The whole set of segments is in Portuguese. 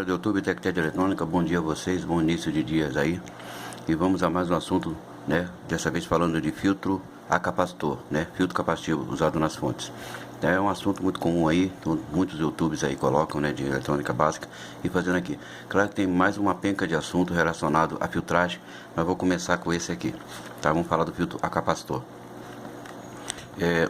galera do YouTube TecTed Eletrônica, bom dia a vocês, bom início de dias aí. E vamos a mais um assunto, né? Dessa vez falando de filtro a capacitor, né? Filtro capacitivo usado nas fontes. É um assunto muito comum aí, que muitos YouTubers aí colocam, né? De eletrônica básica e fazendo aqui. Claro que tem mais uma penca de assunto relacionado à filtragem, mas vou começar com esse aqui, tá? Vamos falar do filtro a capacitor.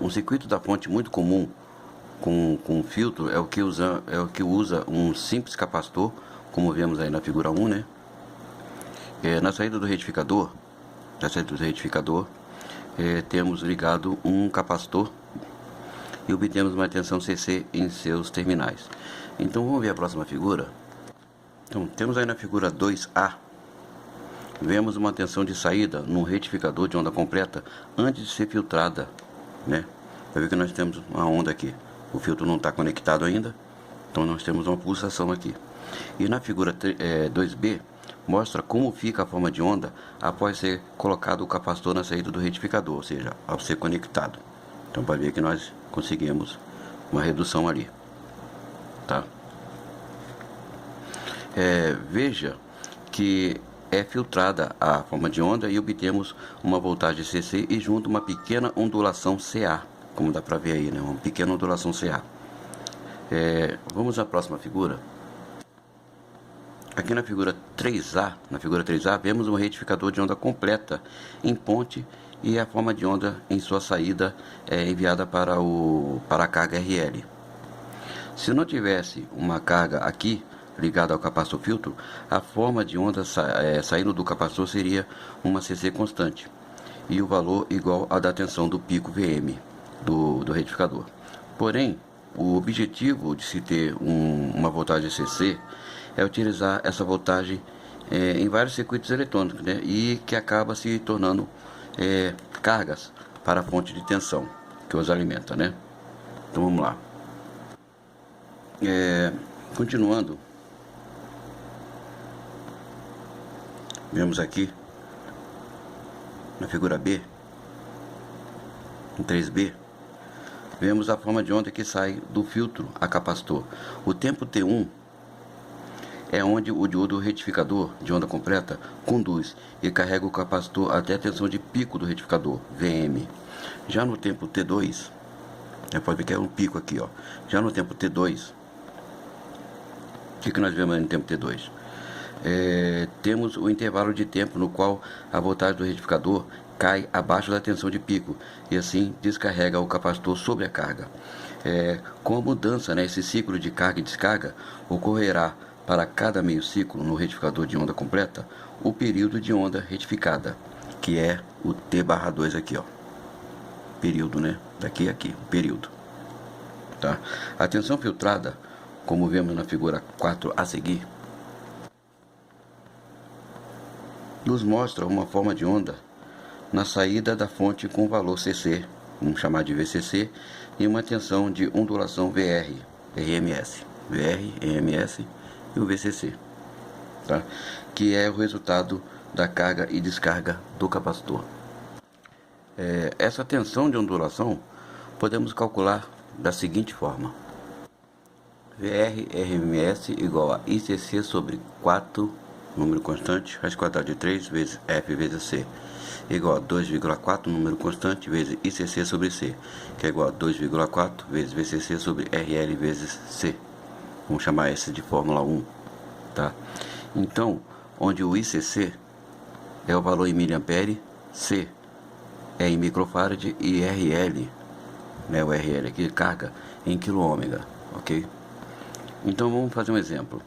Um circuito da fonte muito comum com filtro é o que usa um simples capacitor, como vemos aí na figura 1, né? Na saída do retificador, temos ligado um capacitor e obtemos uma tensão CC em seus terminais. Então vamos ver a próxima figura. Então temos aí na figura 2A, vemos uma tensão de saída no retificador de onda completa antes de ser filtrada, né? Vai ver que nós temos uma onda aqui. O filtro não está conectado ainda, então nós temos uma pulsação aqui. E na figura 2B, mostra como fica a forma de onda após ser colocado o capacitor na saída do retificador, ou seja, ao ser conectado. Então vai ver que nós conseguimos uma redução ali, tá? Veja que é filtrada a forma de onda e obtemos uma voltagem CC e junto uma pequena ondulação CA. Como dá para ver aí, né? Uma pequena ondulação CA. Vamos à próxima figura. Aqui na figura 3A, vemos um retificador de onda completa em ponte e a forma de onda em sua saída é enviada para a carga RL. Se não tivesse uma carga aqui ligada ao capacitor filtro, a forma de onda saindo do capacitor seria uma CC constante e o valor igual à da tensão do pico VM do retificador. Porém, o objetivo de se ter uma voltagem CC é utilizar essa voltagem em vários circuitos eletrônicos, né? E que acaba se tornando cargas para a fonte de tensão que os alimenta, né? Então vamos lá. Continuando, vemos aqui na figura B, em 3B, vemos a forma de onda que sai do filtro a capacitor. O tempo T1 é onde o diodo retificador de onda completa conduz e carrega o capacitor até a tensão de pico do retificador, VM. Já no tempo T2, pode ver que é um pico aqui, ó. Já no tempo T2, o que nós vemos no tempo T2? Temos o intervalo de tempo no qual a voltagem do retificador cai abaixo da tensão de pico e assim descarrega o capacitor sobre a carga. Com a mudança, né, esse ciclo de carga e descarga ocorrerá para cada meio ciclo no retificador de onda completa o período de onda retificada, que é o T/2 aqui, ó. Período, né? Daqui a aqui, período. Tá? A tensão filtrada, como vemos na figura 4 a seguir, nos mostra uma forma de onda na saída da fonte com valor CC, vamos chamar de VCC, e uma tensão de ondulação VR, RMS, e o VCC, tá? Que é o resultado da carga e descarga do capacitor. Essa tensão de ondulação podemos calcular da seguinte forma: VR RMS igual a ICC sobre 4, número constante, raiz quadrada de 3 vezes F vezes C, igual a 2,4, número constante, vezes ICC sobre C, que é igual a 2,4 vezes VCC sobre RL vezes C. Vamos chamar essa de Fórmula 1, tá? Então, onde o ICC é o valor em miliampere, C é em microfarad e RL, né, o RL aqui, carga, em quilômega, ok? Então vamos fazer um exemplo.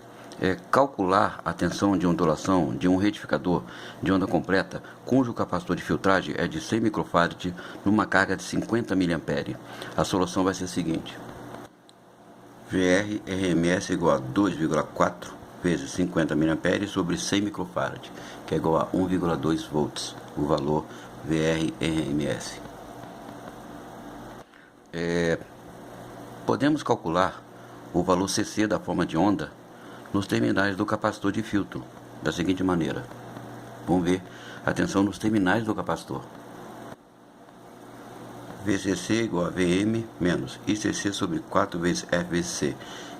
Calcular a tensão de ondulação de um retificador de onda completa cujo capacitor de filtragem é de 100 microfarad numa carga de 50 mA. A solução vai ser a seguinte: VR RMS igual a 2,4 vezes 50 mA sobre 100 microfarad, que é igual a 1,2 volts, o valor VR RMS. Podemos calcular o valor CC da forma de onda nos terminais do capacitor de filtro da seguinte maneira. Vamos ver a tensão nos terminais do capacitor. VCC igual a VM menos ICC sobre 4 vezes F vezes C,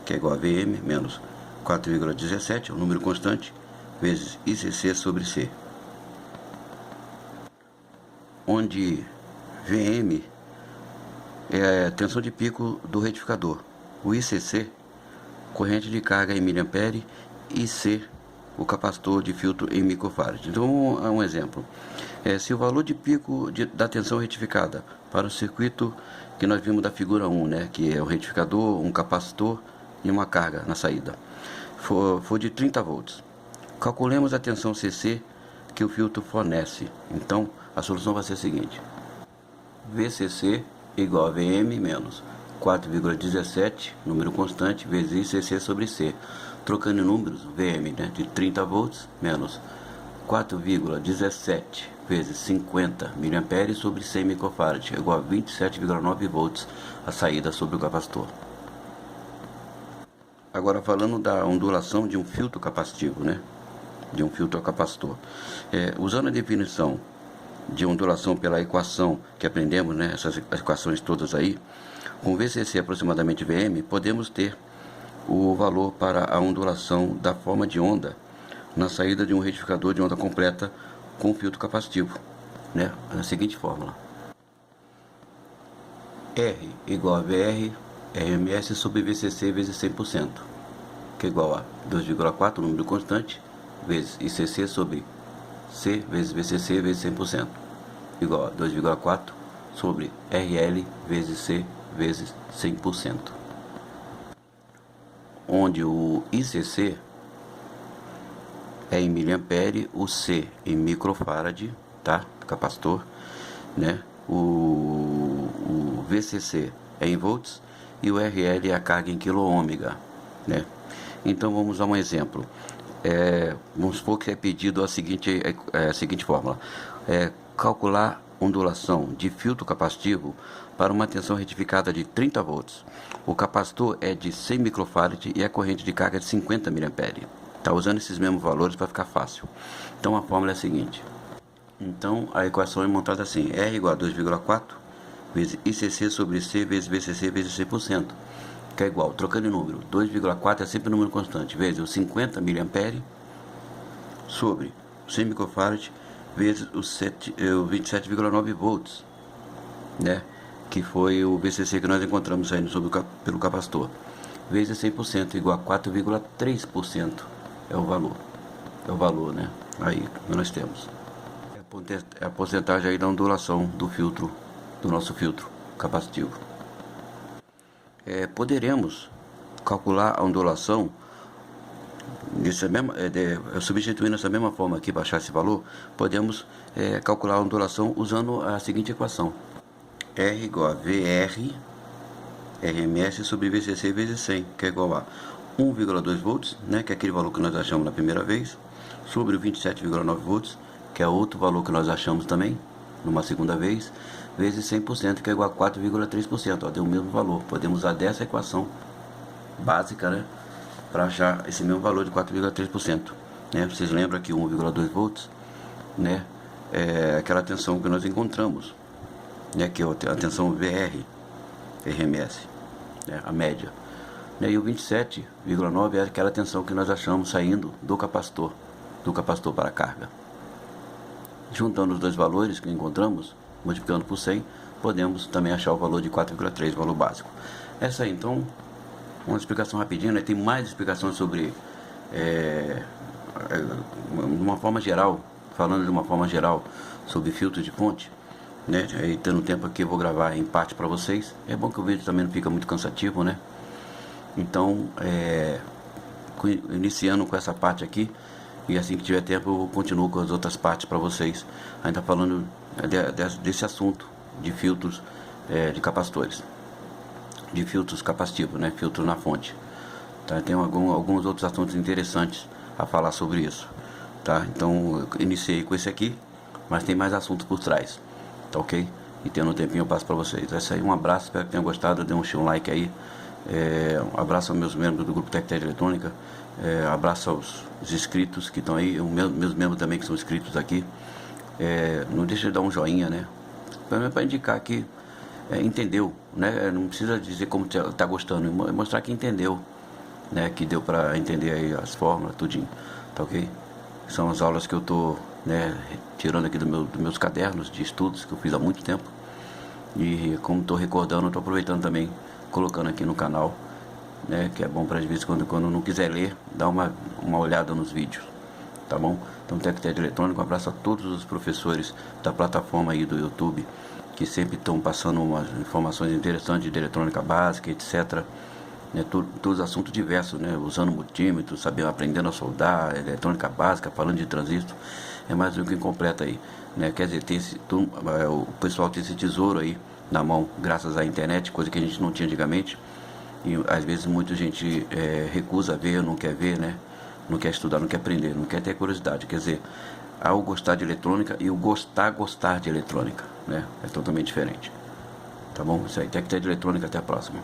que é igual a VM menos 4,17 é um número constante, vezes ICC sobre C, onde VM é a tensão de pico do retificador, o ICC, corrente de carga em miliampere, e C, o capacitor de filtro em microfarad. Então, um exemplo. Se o valor de pico da tensão retificada para o circuito que nós vimos da figura 1, né, que é o retificador, um capacitor e uma carga na saída, for de 30 volts, calculemos a tensão CC que o filtro fornece. Então, a solução vai ser a seguinte: VCC igual a VM menos 4,17, número constante, vezes ICC sobre C. Trocando em números, VM, né, de 30 volts menos 4,17 vezes 50 mA sobre 100 microfarad, igual a 27,9 volts a saída sobre o capacitor. Agora, falando da ondulação de um filtro capacitivo, né, de um filtro capacitor. Usando a definição de ondulação pela equação que aprendemos, né, essas equações todas aí, com VCC aproximadamente VM, podemos ter o valor para a ondulação da forma de onda na saída de um retificador de onda completa com filtro capacitivo, né? A seguinte fórmula: R igual a VR RMS sobre VCC vezes 100%, que é igual a 2,4, número constante, vezes ICC sobre C vezes VCC vezes 100%, igual a 2,4 sobre RL vezes C vezes 100%. Onde o ICC é em miliampere, o C em microfarad, tá? Capacitor, né? O VCC é em volts e o RL é a carga em quilo-ômega, né? Então vamos a um exemplo. Vamos supor que é pedido a seguinte fórmula: calcular ondulação de filtro capacitivo para uma tensão retificada de 30 volts. O capacitor é de 100 microfarad e a corrente de carga é de 50 mA. Tá usando esses mesmos valores para ficar fácil. Então a fórmula é a seguinte. Então a equação é montada assim: R igual a 2,4 vezes ICC sobre C vezes VCC vezes 100%, que é igual, trocando em número, 2,4 é sempre um número constante, vezes os 50 mA sobre 100 microfarad vezes os 27,9 volts, né? Que foi o VCC que nós encontramos saindo pelo capacitor, vezes 100%, igual a 4,3% é o valor, né? Aí que nós temos. É a porcentagem aí da ondulação do filtro, do nosso filtro capacitivo. Poderemos calcular a ondulação substituindo essa mesma forma aqui, baixar esse valor, podemos calcular a ondulação usando a seguinte equação: R igual a VR RMS sobre VCC vezes 100, que é igual a 1,2 volts, né, que é aquele valor que nós achamos na primeira vez, sobre o 27,9 volts, que é outro valor que nós achamos também numa segunda vez, vezes 100%, que é igual a 4,3%, deu o mesmo valor. Podemos usar dessa equação básica, né, para achar esse mesmo valor de 4,3%, né? Vocês lembram que 1,2 volts, né, é aquela tensão que nós encontramos, né, que é a tensão VR RMS, né, a média, né, e o 27,9 é aquela tensão que nós achamos saindo do capacitor para a carga. Juntando os dois valores que encontramos, multiplicando por 100, podemos também achar o valor de 4,3, o valor básico. Essa aí, então, uma explicação rapidinha, né? Tem mais explicações sobre, de uma forma geral, falando de uma forma geral sobre filtro de fonte, né? Aí, tendo tempo aqui, eu vou gravar em parte para vocês. É bom que o vídeo também não fica muito cansativo, né? Então, iniciando com essa parte aqui, e assim que tiver tempo eu continuo com as outras partes para vocês, ainda falando desse assunto de filtros de capacitores, de filtros capacitivos, né? Filtro na fonte, tá? Tem alguns outros assuntos interessantes a falar sobre isso, tá? Então eu iniciei com esse aqui, mas tem mais assuntos por trás, tá ok? E tendo um tempinho eu passo para vocês. É isso aí, um abraço, espero que tenham gostado, dê um like aí. Um abraço aos meus membros do grupo Tech Eletrônica, abraço aos inscritos que estão aí, meus membros também que são inscritos aqui. Não deixa de dar um joinha, né? Para indicar que entendeu, né? Não precisa dizer como tá gostando, mostrar que entendeu, né, que deu para entender aí as fórmulas, tudinho, tá ok? São as aulas que eu tô, né, tirando aqui dos meus cadernos de estudos que eu fiz há muito tempo. E como estou recordando, estou aproveitando também, colocando aqui no canal, né, que é bom para às vezes quando não quiser ler, dar uma olhada nos vídeos, tá bom? Então, Tec-Ted Eletrônico, um abraço a todos os professores da plataforma aí do YouTube, que sempre estão passando umas informações interessantes de eletrônica básica, etc. Né, todos assuntos diversos, né, usando multímetro, sabendo, aprendendo a soldar, eletrônica básica, falando de transistor, é mais do que completa aí, né? Quer dizer, o pessoal tem esse tesouro aí na mão, graças à internet, coisa que a gente não tinha antigamente, e às vezes muita gente recusa ver, não quer ver, né? Não quer estudar, não quer aprender, não quer ter curiosidade. Quer dizer, há o gostar de eletrônica e o gostar de eletrônica, né? É totalmente diferente. Tá bom? Isso aí, Tec-Ted Eletrônica, até a próxima.